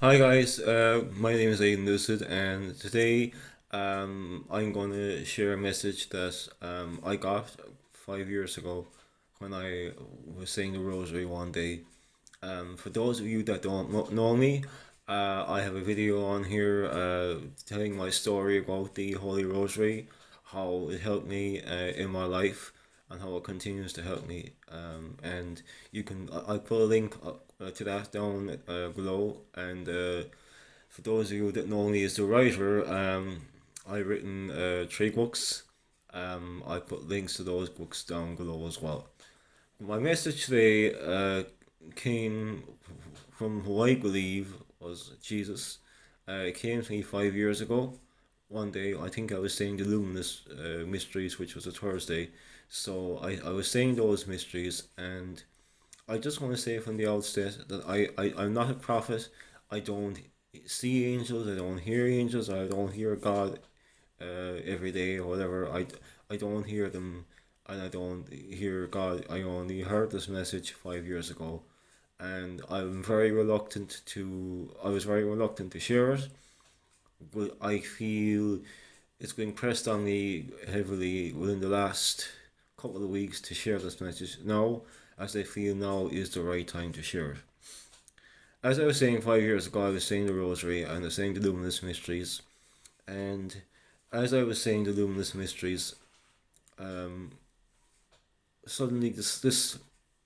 Hi guys, my name is Aidan Lucid, and today I'm going to share a message that I got 5 years ago when I was saying the Rosary one day. For those of you that don't know me, I have a video on here telling my story about the Holy Rosary, how it helped me in my life, and how it continues to help me. And I'll put a link to that down below. And for those of you that know me as the writer, I've written three books. I put links to those books down below as well. My message today came from who I believe was Jesus. It came to me 5 years ago. One day, I think I was saying the luminous mysteries, which was a Thursday. So I was saying those mysteries, and I just want to say from the outset that I'm not a prophet. I don't see angels, I don't hear angels, I don't hear God every day or whatever. I don't hear them, and I don't hear God. I only heard this message 5 years ago, and I was very reluctant to share it, but I feel it's been pressed on me heavily within the last couple of weeks to share this message now, as I feel now is the right time to share it. As I was saying 5 years ago, I was saying the Rosary and I was saying the Luminous Mysteries, and as I was saying the Luminous Mysteries, um, suddenly this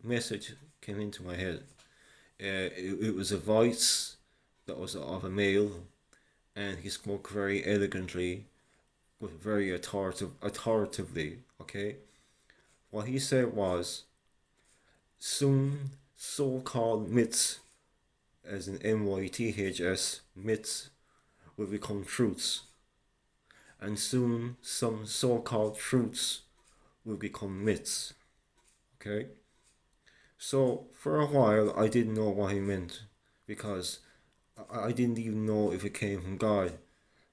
message came into my head. It was a voice that was of a male, and he spoke very elegantly, but very authoritatively. Okay, what he said was, "Soon, so-called myths, as in myths, myths will become truths, and soon some so-called truths will become myths." Okay, so for a while I didn't know what he meant because I didn't even know if it came from God.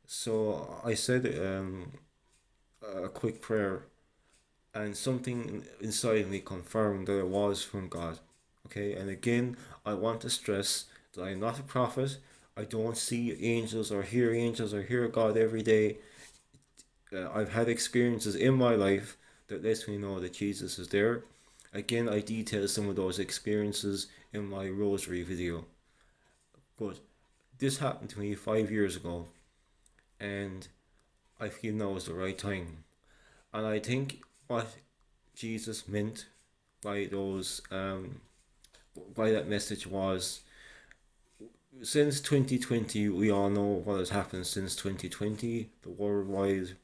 So I said a quick prayer, and something inside me confirmed that it was from God. Okay, and again, I want to stress that I'm not a prophet. I don't see angels or hear God every day. I've had experiences in my life that lets me know that Jesus is there. Again, I detail some of those experiences in my rosary video. But this happened to me 5 years ago, and I feel now is the right time. And I think what Jesus meant by those by that message was, since 2020, we all know what has happened since 2020, the worldwide,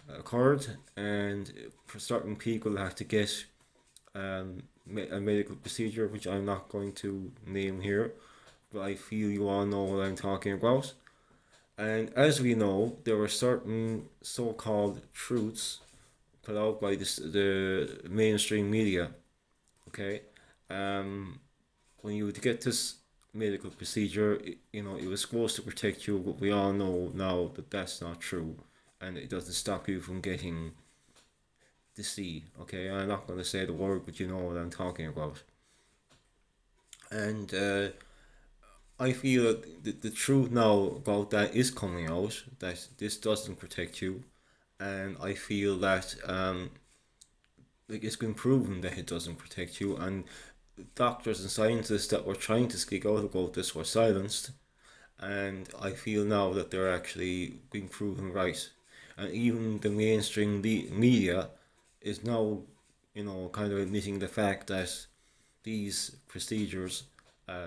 occurred, and certain people had to get a medical procedure, which I'm not going to name here, but I feel you all know what I'm talking about. And as we know, there were certain so-called truths put out by the mainstream media. Okay, um, when you would get this medical procedure, it was supposed to protect you, but we all know now that that's not true, and it doesn't stop you from getting to see. Okay, I'm not going to say the word, but you know what I'm talking about. And I feel that the truth now about that is coming out, that this doesn't protect you, and I feel that like it's been proven that it doesn't protect you, and doctors and scientists that were trying to speak out about this were silenced, and I feel now that they're actually being proven right, and even the mainstream media is now, kind of admitting the fact that these procedures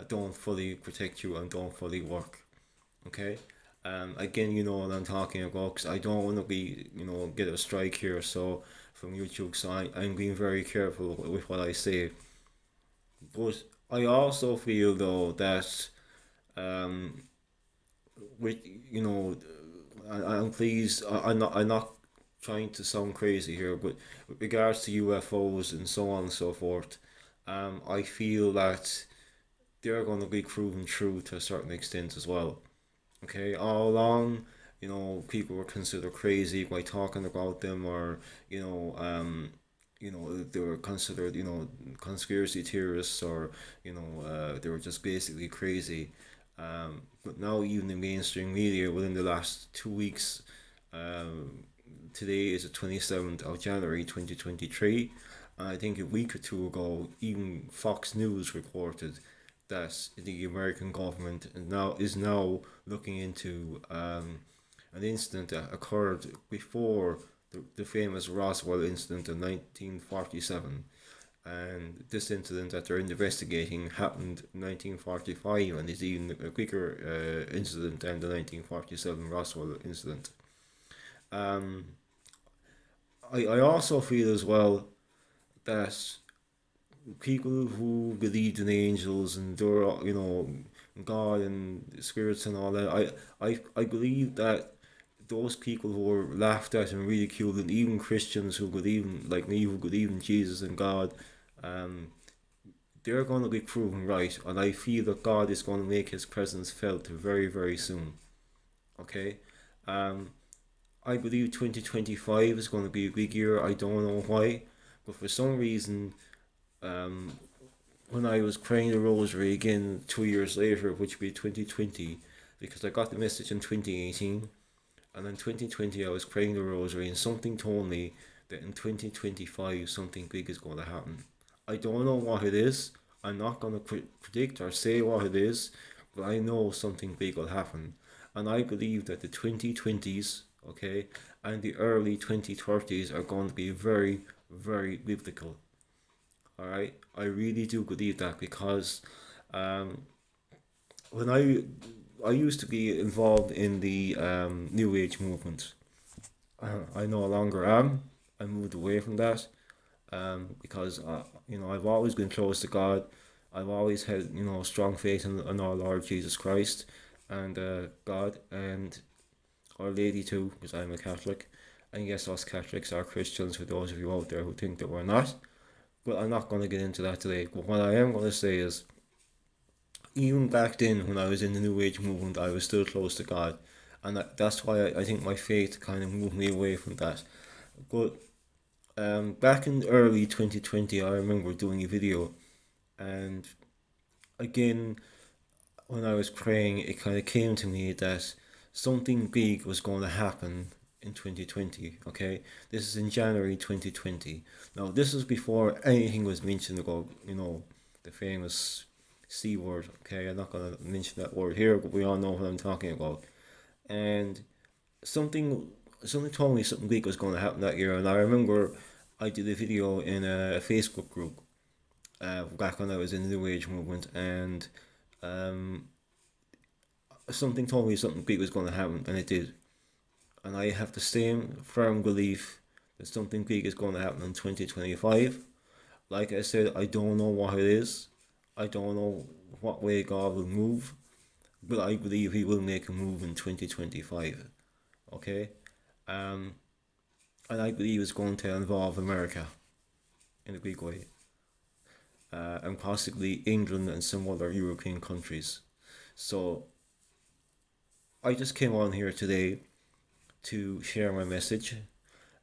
don't fully protect you and don't fully work. Okay. Again, you know what I'm talking about, because I don't want to be, get a strike here. So from YouTube, so I'm being very careful with what I say. But I also feel though that um, with I'm pleased. I'm not trying to sound crazy here, but with regards to UFOs and so on and so forth, I feel that they're going to be proven true to a certain extent as well. Okay, all along, people were considered crazy by talking about them, or you know, um, they were considered, conspiracy theorists, or, they were just basically crazy. But now, even the mainstream media, within the last 2 weeks, um, today is the 27th of January 2023. And I think a week or two ago, even Fox News reported that the American government is now looking into an incident that occurred before the famous Roswell incident in 1947. And this incident that they're investigating happened in 1945, and is even a quicker incident than the 1947 Roswell incident. Um, I also feel as well that people who believed in angels and there, God and spirits and all that, I believe that those people who were laughed at and ridiculed, and even Christians who believe in, like me, who believe in Jesus and God, um, they're going to be proven right, and I feel that God is going to make His presence felt very, very soon. Okay, um, I believe 2025 is going to be a big year. I don't know why, but for some reason, um, when I was praying the Rosary again 2 years later, which would be 2020, because I got the message in 2018, and in 2020 I was praying the Rosary, and something told me that in 2025 something big is going to happen. I don't know what it is. I'm not going to predict or say what it is, but I know something big will happen. And I believe that the 2020s, okay, and the early 2030s are going to be very, very biblical. All right, I really do believe that, because um, when I used to be involved in the New Age movement. I no longer am. I moved away from that, because I've always been close to God. I've always had, strong faith in our Lord Jesus Christ, and God, and Our Lady too, because I'm a Catholic. And yes, us Catholics are Christians, for those of you out there who think that we're not. But I'm not going to get into that today. But what I am going to say is, even back then when I was in the New Age movement, I was still close to God. And that's why I think my faith kind of moved me away from that. But back in early 2020, I remember doing a video, and again, when I was praying, it kind of came to me that something big was going to happen in 2020. Okay, this is in January 2020. Now, this is before anything was mentioned about, the famous C word. Okay, I'm not going to mention that word here, but we all know what I'm talking about. And something something told me something big was going to happen that year, and I remember I did a video in a Facebook group back when I was in the New Age movement, and um, something told me something big was going to happen, and it did. And I have the same firm belief that something big is going to happen in 2025. Like I said, I don't know what it is. I don't know what way God will move, but I believe He will make a move in 2025. Okay? Um, and I believe it's going to involve America in a big way, and possibly England and some other European countries. So I just came on here today to share my message,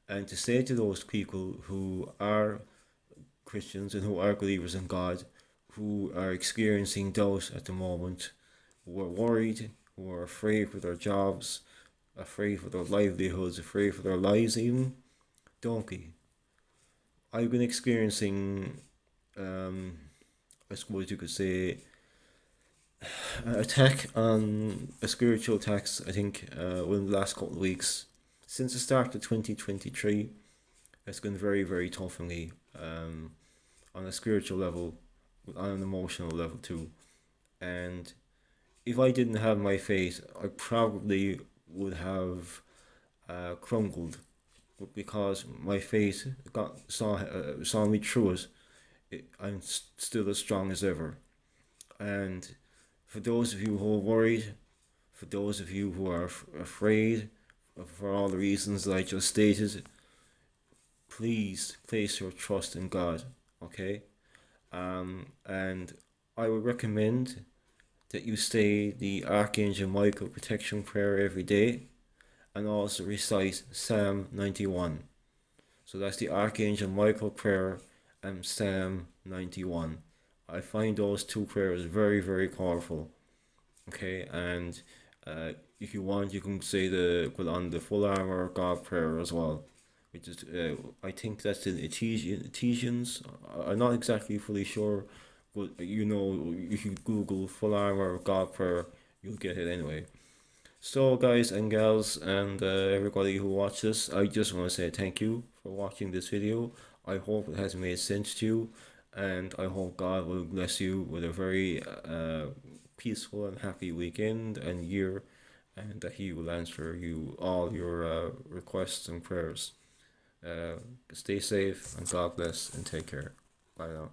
and to say to those people who are Christians and who are believers in God, who are experiencing doubt at the moment, who are worried, who are afraid for their jobs, afraid for their livelihoods, afraid for their lives even, don't be. I've been experiencing, I suppose you could say, attack on a spiritual attacks, I think, within the last couple of weeks. Since the start of 2023, it's been very, very tough for me, on a spiritual level, on an emotional level too. And if I didn't have my faith, I probably would have crumbled. But because my faith saw me through I'm still as strong as ever. And for those of you who are worried, for those of you who are afraid, for all the reasons that I just stated, please place your trust in God, okay? And I would recommend that you say the Archangel Michael protection prayer every day, and also recite Psalm 91. So that's the Archangel Michael prayer and Psalm 91. I find those two prayers very, very powerful. Okay, and if you want, you can say put on the full armor of God prayer as well, which is I think that's in Ephesians. I'm not exactly fully sure, but if you Google full armor of God prayer, you'll get it anyway. So, guys and gals, and everybody who watches, I just want to say thank you for watching this video. I hope it has made sense to you, and I hope God will bless you with a very peaceful and happy weekend and year, and that He will answer you all your requests and prayers. Stay safe, and God bless, and take care. Bye now.